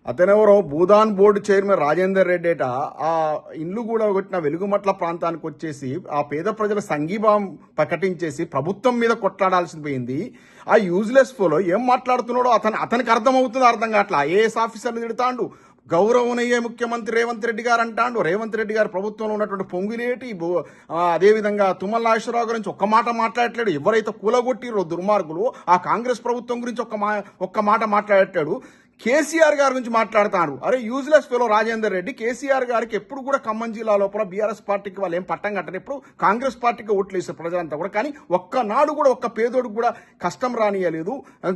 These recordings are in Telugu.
అతనెవరో భూదాన్ బోర్డు చైర్మన్ రాజేందర్ రెడ్డేట ఆ ఇల్లు కూడా కొట్టిన వెలుగుమట్ల ప్రాంతానికి వచ్చేసి ఆ పేద ప్రజల సంఘీభావం ప్రకటించేసి ప్రభుత్వం మీద కొట్లాడాల్సి పోయింది. ఆ యూజ్లెస్ ఫోలో ఏం మాట్లాడుతున్నాడో అతనికి అర్థమవుతుందో అర్థం కావట్లా. ఐఏఎస్ ఆఫీసర్లు తిడతాండు, గౌరవనీయ ముఖ్యమంత్రి రేవంత్ రెడ్డి గారు అంటాడు. రేవంత్ రెడ్డి గారు ప్రభుత్వంలో ఉన్నటువంటి పొంగులేటి అదేవిధంగా తుమ్మల నాగేశ్వరరావు గురించి ఒక్క మాట మాట్లాడట్లేడు. ఎవరైతే కూలగొట్టిరో దుర్మార్గులు ఆ కాంగ్రెస్ ప్రభుత్వం గురించి ఒక్క మాట మాట్లాడట్టాడు. కేసీఆర్ గారి గురించి మాట్లాడతారు. అరే యూజ్లెస్ ఫెలో రాజేందర్ రెడ్డి, కేసీఆర్ గారికి ఎప్పుడు కూడా ఖమ్మం జిల్లా లోపల బీఆర్ఎస్ పార్టీకి వాళ్ళు ఏం పట్టం కట్టరు, ఎప్పుడు కాంగ్రెస్ పార్టీకి ఓట్లు వేసారు ప్రజలంతా కూడా. కానీ ఒక్కనాడు కూడా ఒక్క పేదోడికి కూడా కష్టం రానియలేదు,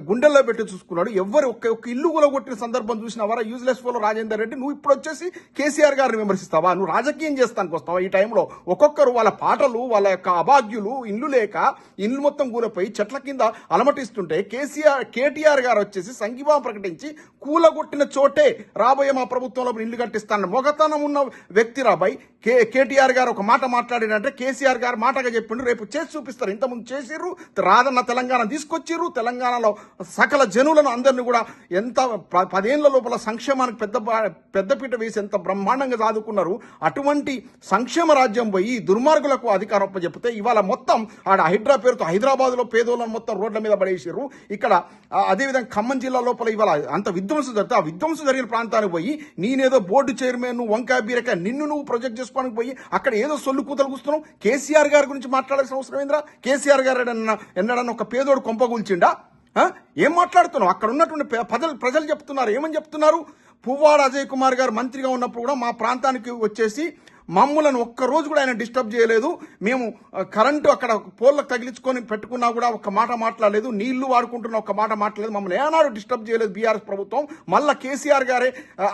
గుండెల్లో పెట్టి చూసుకున్నాడు. ఎవరు ఒక్క ఇల్లు కూడా కొట్టిన సందర్భం చూసినవారా యూజ్లెస్ ఫెలో రాజేందర్ రెడ్డి? నువ్వు ఇప్పుడు వచ్చేసి కేసీఆర్ గారిని విమర్శిస్తావా? నువ్వు రాజకీయం చేస్తానికి వస్తావా ఈ టైంలో? ఒక్కొక్కరు వాళ్ళ పాటలు, వాళ్ళ యొక్క అభాగ్యులు, ఇల్లు లేక ఇల్లు మొత్తం కూలపోయి చెట్ల కింద అలమటిస్తుంటే కేటీఆర్ గారు వచ్చేసి సంఘీభావం ప్రకటించి కూలగొట్టిన చోటే రాబోయే మా ప్రభుత్వంలో ఇల్లు కట్టిస్తాను మొగతనం ఉన్న వ్యక్తి రాబాయ్. కేటీఆర్ గారు ఒక మాట మాట్లాడినంటే కేసీఆర్ గారు మాటగా చెప్పిండు, రేపు చేసి చూపిస్తారు. ఇంతకుముందు చేసిర్రు, రాదన్న తెలంగాణ తీసుకొచ్చిర్రు. తెలంగాణలో సకల జనులను అందరినీ కూడా ఎంత 10 ఏళ్ల లోపల సంక్షేమానికి పెద్దపీట వేసి ఎంత బ్రహ్మాండంగా చదువుకున్నారు. అటువంటి సంక్షేమ రాజ్యం పోయి దుర్మార్గులకు అధికారం చెప్తే ఇవాళ మొత్తం ఆడ హైడ్రా పేరుతో హైదరాబాద్లో పేదోళ్ళను మొత్తం రోడ్ల మీద పడేసిర్రు. ఇక్కడ అదేవిధంగా ఖమ్మం జిల్లా లోపల ఇవాళ అంత విధ్వంసం జరిగితే ఆ విధ్వంసం జరిగిన ప్రాంతానికి పోయి నేనేదో బోర్డు చైర్మన్ వంకాయ బీరకాయ నిన్ను నువ్వు ప్రొజెక్ట్ చేసుకోవడానికి పోయి అక్కడ ఏదో సొల్లు కూతలు కూస్తున్నావు. కేసీఆర్ గారి గురించి మాట్లాడాల్సిన అవసరం ఏంద్రా? కేసీఆర్ గారు ఎన్నడన్నా ఒక పేదోడు కొంపగూల్చిండా? ఏం మాట్లాడుతున్నావు? అక్కడ ఉన్నటువంటి ప్రజలు చెప్తున్నారు, ఏమని చెప్తున్నారు? పువ్వాడ అజయ్ కుమార్ గారు మంత్రిగా ఉన్నప్పుడు కూడా మా ప్రాంతానికి వచ్చేసి మమ్మలను ఒక్కరోజు కూడా ఆయన డిస్టర్బ్ చేయలేదు. మేము కరెంటు అక్కడ పోల్లకు తగిలించుకొని పెట్టుకున్నా కూడా ఒక్క మాట మాట్లాడలేదు. నీళ్లు వాడుకుంటున్న ఒక్క మాట మాట్లాడలేదు. మమ్మల్ని ఏనాడు డిస్టర్బ్ చేయలేదు బీఆర్ఎస్ ప్రభుత్వం. మళ్ళా కేసీఆర్ గారే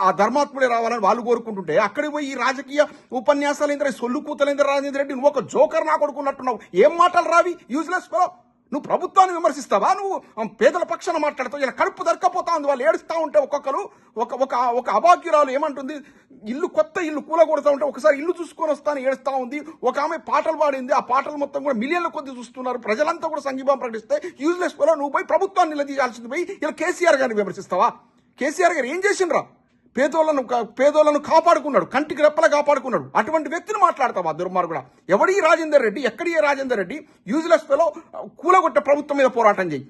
ఆ ధర్మాత్ముడే రావాలని వాళ్ళు కోరుకుంటుంటే అక్కడికి పోయి ఈ రాజకీయ ఉపన్యాసాలు ఏంద్ర, సొల్లు కూతలేంద్ర రాజేంద్ర రెడ్డి, నువ్వు ఒక జోకర్ నా కొడుకున్నట్టున్నావు. ఏం మాటలు రావి యూజ్లెస్ ఫెలో? నువ్వు ప్రభుత్వాన్ని విమర్శిస్తావా? నువ్వు పేదల పక్షాన మాట్లాడతావు. ఇలా కడుపు దొరకపోతా ఉంది. వాళ్ళు ఏడుస్తూ ఉంటే ఒక్కొక్కరు ఒక అభాగ్యురాలు ఏమంటుంది, కొత్త ఇల్లు కూలగొడతా ఉంటే ఒకసారి ఇల్లు చూసుకొని వస్తాను ఏడుస్తూ ఉంది. ఒక ఆమె పాటలు పాడింది, ఆ పాటలు మొత్తం కూడా మిలియన్ల కొద్ది చూస్తున్నారు. ప్రజలంతా కూడా సంఘీభావం ప్రకటిస్తే యూజ్లెస్ ఫెలో నువ్వు పోయి ప్రభుత్వాన్ని నిలదీయాల్సింది పోయి ఇలా కేసీఆర్ గారిని విమర్శిస్తావా? కేసీఆర్ గారు ఏం చేసిండ్రా? పేదోళ్లను కాపాడుకున్నాడు, కంటికి రెప్పలా కాపాడుకున్నాడు. అటువంటి వ్యక్తిని మాట్లాడతావా దుర్మార్గుడా? ఎవడీ రాజేందర్ రెడ్డి? ఎక్కడి రాజేందర్ రెడ్డి? యూజ్లెస్ ఫెలో కూలగొట్టే ప్రభుత్వం మీద పోరాటం చేయి.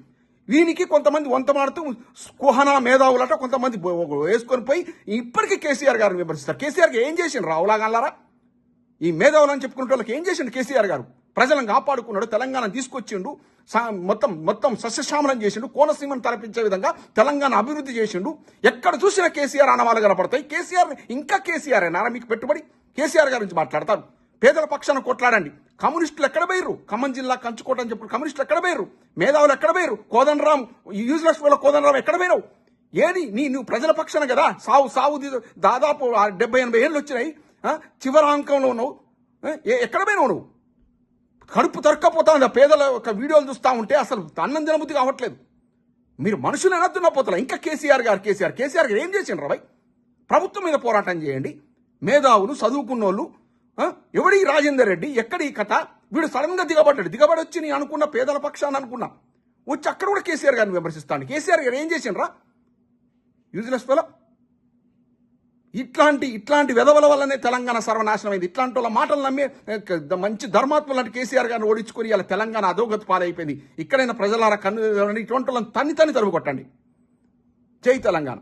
వీనికి కొంతమంది వంతమాడుతూ కుహనా మేధావులట కొంతమంది వేసుకొని పోయి ఇప్పటికీ కేసీఆర్ గారిని విమర్శిస్తారు. కేసీఆర్ గారు ఏం చేసిండు? రావులాగల్లారా ఈ మేధావులని చెప్పుకునే వాళ్ళకి ఏం చేసిండు కేసీఆర్ గారు? ప్రజలను కాపాడుకున్నాడు, తెలంగాణ తీసుకొచ్చిండు, మొత్తం సస్యశ్యామలం చేసిండు, కోనసీమను తలపించే విధంగా తెలంగాణ అభివృద్ధి చేసిండు. ఎక్కడ చూసినా కేసీఆర్ ఆనవాళ్ళు కనపడతాయి. కేసీఆర్ ఇంకా కేసీఆర్ అయినారా మీకు పెట్టుబడి? కేసీఆర్ గారి నుంచి మాట్లాడతారు. పేదల పక్షాన కొట్లాడండి. కమ్యూనిస్టులు ఎక్కడ పోయిర్రు? ఖమ్మం జిల్లా కంచుకోట అని చెప్పి కమ్యూనిస్టులు ఎక్కడ పోయిర్రు? మేధావులు ఎక్కడ పోయిర్రు? కోదండరాం యూజ్లెస్ ఫెలో కోదండరాం ఎక్కడ పోయినావు? ఏది నువ్వు ప్రజల పక్షాన కదా. సావు దాదాపు 70-80 ఏళ్ళు వచ్చినాయి. చివరి అంకంలో ఉన్నావు. ఎక్కడ పోయినావు నువ్వు? కడుపు తరక్కపోతా ఉంది. పేదల ఒక వీడియోలు చూస్తూ ఉంటే అసలు అన్నం తినబుద్ధి కావట్లేదు. మీరు మనుషులు ఎనద్దున్నా పోతలా. ఇంకా కేసీఆర్ గారు ఏం చేసిండ్రు రాయ్? ప్రభుత్వం మీద పోరాటం చేయండి. మేధావులు, చదువుకున్నోళ్ళు. ఎవడి రాజేందర్ రెడ్డి? ఎక్కడి కథ? వీడు సడన్ గా దిగబడి వచ్చి నేను అనుకున్న పేదల పక్షాన్ని అనుకున్నా వచ్చి అక్కడ కూడా కేసీఆర్ గారిని విమర్శిస్తాను. కేసీఆర్ గారు ఏం చేసిండ్రా? Useless fellow. ఇట్లాంటి వెధవల వల్లనే తెలంగాణ సర్వనాశనం అయింది. ఇట్లాంటి వాళ్ళ మాటలు నమ్మే మంచి ధర్మాత్మ లాంటి కేసీఆర్ గారిని ఓడించుకొని ఇలా తెలంగాణ అధోగతి పాలైపోయింది. ఇక్కడైనా ప్రజలారా కన్ను ఇటువంటి వాళ్ళని తన్ని తరుగు కొట్టండి. జై తెలంగాణ.